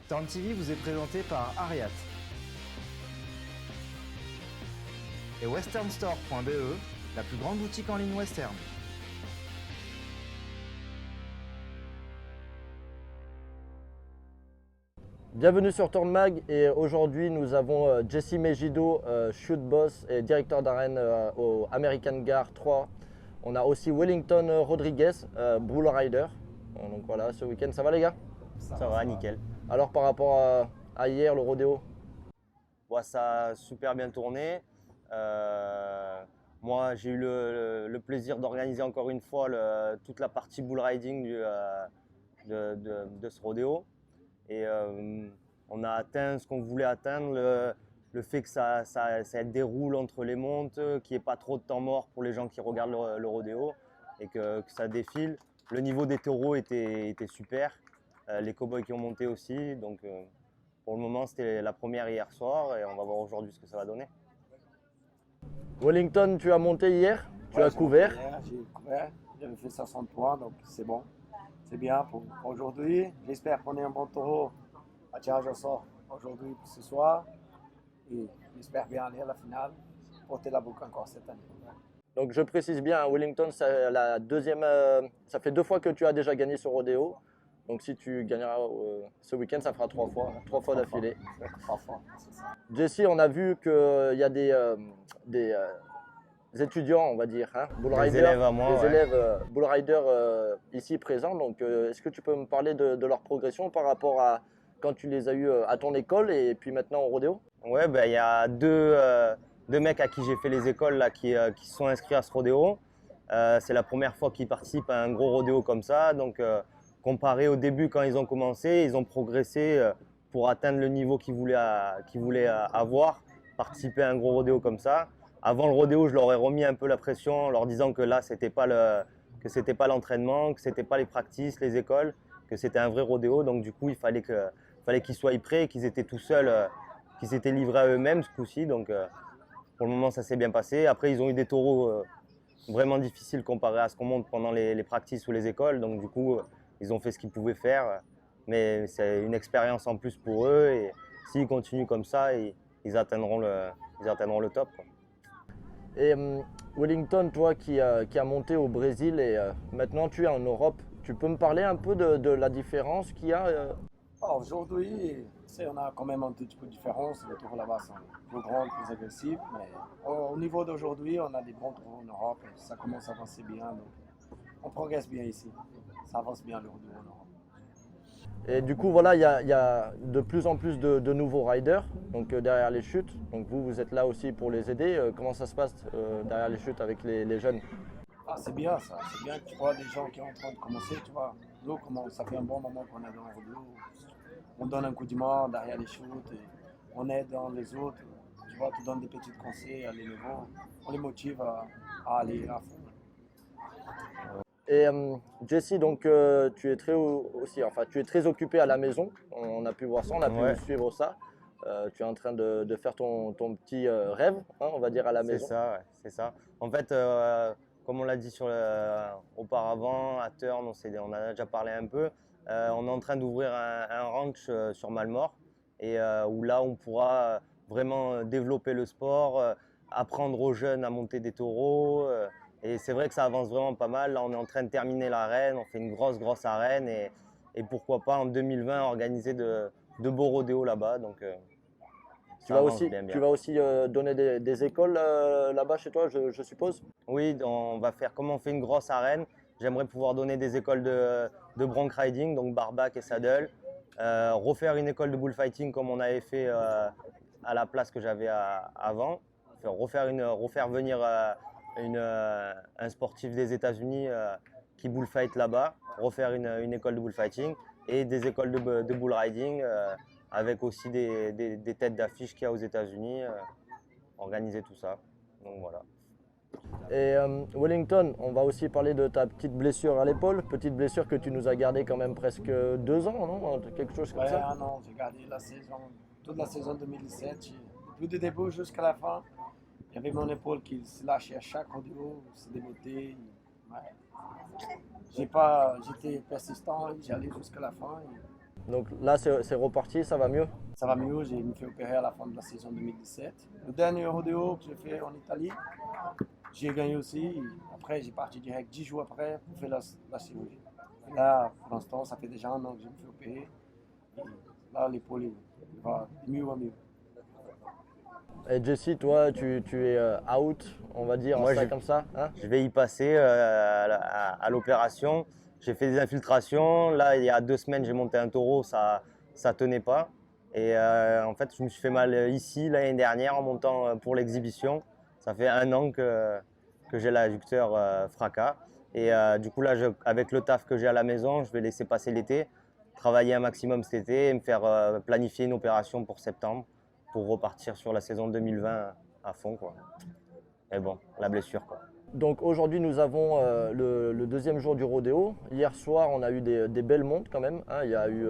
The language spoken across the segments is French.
Turn TV vous est présenté par Ariat et westernstore.be, la plus grande boutique en ligne western. Bienvenue sur Turn Mag et aujourd'hui nous avons Jesse Megido, shoot boss et directeur d'arène au American Gar 3. On a aussi Wellington Rodriguez, bull rider. Donc voilà, ce week-end, ça va les gars? Ça va, nickel. Alors par rapport à hier, le rodéo? Ouais, ça a super bien tourné. Moi, j'ai eu le plaisir d'organiser encore une fois toute la partie bull riding de ce rodéo. Et on a atteint ce qu'on voulait atteindre, le fait que ça déroule entre les montes, qu'il n'y ait pas trop de temps mort pour les gens qui regardent le rodéo et que ça défile. Le niveau des taureaux était super, les cow-boys qui ont monté aussi. Donc pour le moment, c'était la première hier soir et on va voir aujourd'hui ce que ça va donner. Wellington, tu as monté hier, tu as couvert. J'ai couvert, j'avais fait 63, donc c'est bon. C'est bien pour aujourd'hui. J'espère qu'on ait un bon taureau à tirage au sort aujourd'hui pour ce soir. Et j'espère bien aller à la finale, porter la boucle encore cette année. Donc je précise bien, Wellington, ça fait 2 fois que tu as déjà gagné ce rodéo. Donc si tu gagneras ce week-end, ça fera 3 fois d'affilée. 3 fois, c'est ça. Jesse, on a vu qu'il y a des étudiants, on va dire, hein, bull Des riders, élèves à moi, des ouais. élèves bull riders ici présents. Donc est-ce que tu peux me parler de leur progression par rapport à quand tu les as eus à ton école et puis maintenant au rodéo? Ouais, ben, il y a deux mecs à qui j'ai fait les écoles là, qui se sont inscrits à ce rodéo. C'est la première fois qu'ils participent à un gros rodéo comme ça. Donc, comparé au début quand ils ont commencé, ils ont progressé pour atteindre le niveau qu'ils voulaient avoir, participer à un gros rodéo comme ça. Avant le rodéo, je leur ai remis un peu la pression en leur disant que là, c'était pas l'entraînement, que c'était pas les practices, les écoles, que c'était un vrai rodéo. Donc, du coup, il fallait qu'ils soient prêts, qu'ils étaient tout seuls, qu'ils s'étaient livrés à eux-mêmes ce coup-ci. Donc, pour le moment, ça s'est bien passé. Après, ils ont eu des taureaux vraiment difficiles comparé à ce qu'on monte pendant les practices ou les écoles. Donc, du coup, ils ont fait ce qu'ils pouvaient faire. Mais c'est une expérience en plus pour eux. Et s'ils continuent comme ça, ils atteindront le top, quoi. Et Wellington, toi qui as monté au Brésil et maintenant tu es en Europe, tu peux me parler un peu de la différence qu'il y a Aujourd'hui, on a quand même un petit peu de différence. Les taureaux là-bas sont plus grands, plus agressifs. Mais au niveau d'aujourd'hui, on a des bons taureaux en Europe. Et ça commence à avancer bien. Donc on progresse bien ici. Ça avance bien le rodéo en Europe. Et du coup, voilà, il y a de plus en plus de nouveaux riders donc, derrière les chutes. Donc vous êtes là aussi pour les aider. Comment ça se passe derrière les chutes avec les jeunes? Ah, c'est bien ça, c'est bien que tu vois des gens qui sont en train de commencer, tu vois. Nous, ça fait un bon moment qu'on est dans le rodéo. On donne un coup de main derrière les shoots et on aide dans les autres. Tu vois, tu donnes des petits conseils à les nouveaux. On les motive à aller à fond. Et Jesse, donc tu es tu es très occupé à la maison. On a pu voir ça, on a Ouais. pu suivre ça. Tu es en train de faire ton petit rêve, hein, on va dire à la C'est maison. ça, ouais, c'est ça. En fait, comme on l'a dit auparavant, à Turn, on en a déjà parlé un peu. On est en train d'ouvrir un ranch sur Malmort et où là, on pourra vraiment développer le sport, apprendre aux jeunes à monter des taureaux. Et c'est vrai que ça avance vraiment pas mal. Là, on est en train de terminer l'arène, on fait une grosse arène et pourquoi pas en 2020 organiser de beaux rodéos là-bas. Donc, Tu ça vas avance aussi, bien. tu vas aussi donner des écoles là-bas chez toi, je suppose? Oui, comme on fait une grosse arène, j'aimerais pouvoir donner des écoles de bronc riding, donc barbac et saddle, refaire une école de bullfighting comme on avait fait à la place que j'avais avant, refaire venir un sportif des États-Unis qui bullfight là-bas, refaire une école de bullfighting et des écoles de bull riding avec aussi des têtes d'affiche qu'il y a aux États-Unis, organiser tout ça. Donc voilà. Et Wellington, on va aussi parler de ta petite blessure à l'épaule, petite blessure que tu nous as gardée quand même presque 2 ans, non? Quelque chose comme Ouais, ça? un an, j'ai gardé toute la saison 2017. Depuis le début jusqu'à la fin, il y avait mon épaule qui se lâchait à chaque rodéo, se débotait. Ouais. J'étais persistant, j'allais jusqu'à la fin. Donc là, c'est reparti, ça va mieux? Ça va mieux, j'ai me fait opérer à la fin de la saison 2017. Le dernier rodéo que j'ai fait en Italie, j'ai gagné aussi. Après, j'ai parti direct 10 jours après pour faire la chirurgie. Et là, pour l'instant, ça fait déjà 1 an que je me fais opérer. Et là, l'épaule va de mieux en mieux. Et Jesse, toi, tu es out, on va dire, Moi, ça comme ça, hein? Je vais y passer à l'opération. J'ai fait des infiltrations. Là, il y a 2 semaines, j'ai monté un taureau, ça tenait pas. Et en fait, je me suis fait mal ici l'année dernière en montant pour l'exhibition. Ça fait 1 an que j'ai l'adducteur fracas. Et du coup, là, avec le taf que j'ai à la maison, je vais laisser passer l'été, travailler un maximum cet été et me faire planifier une opération pour septembre pour repartir sur la saison 2020 à fond, quoi. Mais bon, la blessure, quoi. Donc aujourd'hui, nous avons le deuxième jour du rodéo. Hier soir, on a eu des belles montes quand même, hein. Il y a eu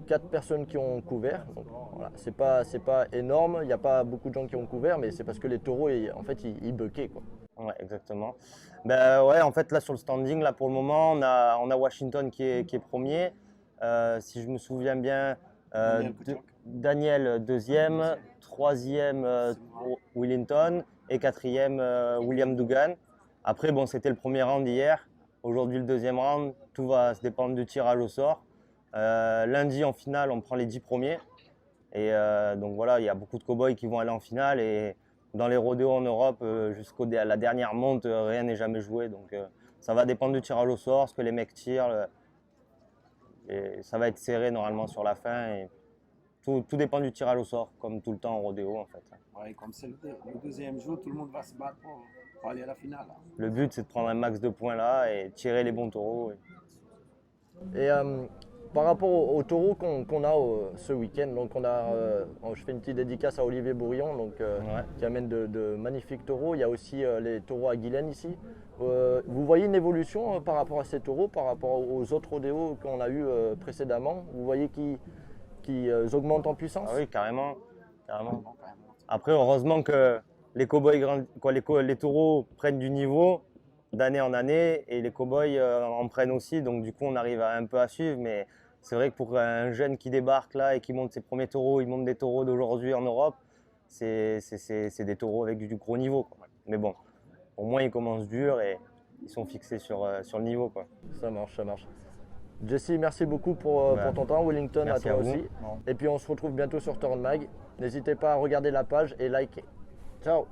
4 personnes qui ont couvert. Donc, voilà, c'est pas énorme, il n'y a pas beaucoup de gens qui ont couvert, mais c'est parce que les taureaux, en fait, ils buckaient, quoi. Ouais, exactement. Ben ouais, en fait, là, sur le standing, là, pour le moment, on a Washington qui est premier. Si je me souviens bien, Daniel deuxième, troisième Willington et quatrième William Dugan. Après, bon, c'était le premier round hier. Aujourd'hui, le deuxième round. Tout va se dépendre du tirage au sort. Lundi, en finale, on prend les 10 premiers. Et donc voilà, il y a beaucoup de cow-boys qui vont aller en finale. Et dans les rodéos en Europe, jusqu'à la dernière monte, rien n'est jamais joué. Donc ça va dépendre du tirage au sort, ce que les mecs tirent. Et ça va être serré normalement sur la fin. Et tout dépend du tirage au sort, comme tout le temps en rodéo en fait. Ouais, comme c'est le deuxième jour, tout le monde va se battre pour aller à la finale. Le but, c'est de prendre un max de points là et tirer les bons taureaux. Et par rapport aux taureaux qu'on a ce week-end, donc je fais une petite dédicace à Olivier Bourillon, donc, qui amène de magnifiques taureaux. Il y a aussi les taureaux à Guilaine ici. Vous voyez une évolution par rapport à ces taureaux, par rapport aux autres rodéos qu'on a eu précédemment? Vous voyez qu'ils augmentent en puissance? Ah oui, carrément. Après, heureusement que les cow-boys les taureaux prennent du niveau d'année en année et les cow-boys en prennent aussi. Donc du coup, on arrive un peu à suivre. Mais c'est vrai que pour un jeune qui débarque là et qui monte ses premiers taureaux, il monte des taureaux d'aujourd'hui en Europe, c'est des taureaux avec du gros niveau, quoi. Mais bon, au moins ils commencent dur et ils sont fixés sur le niveau, quoi. Ça marche. Jesse, merci beaucoup pour ton temps. Wellington, merci à toi à vous. aussi. Et puis on se retrouve bientôt sur Turn Mag. N'hésitez pas à regarder la page et liker. Ciao!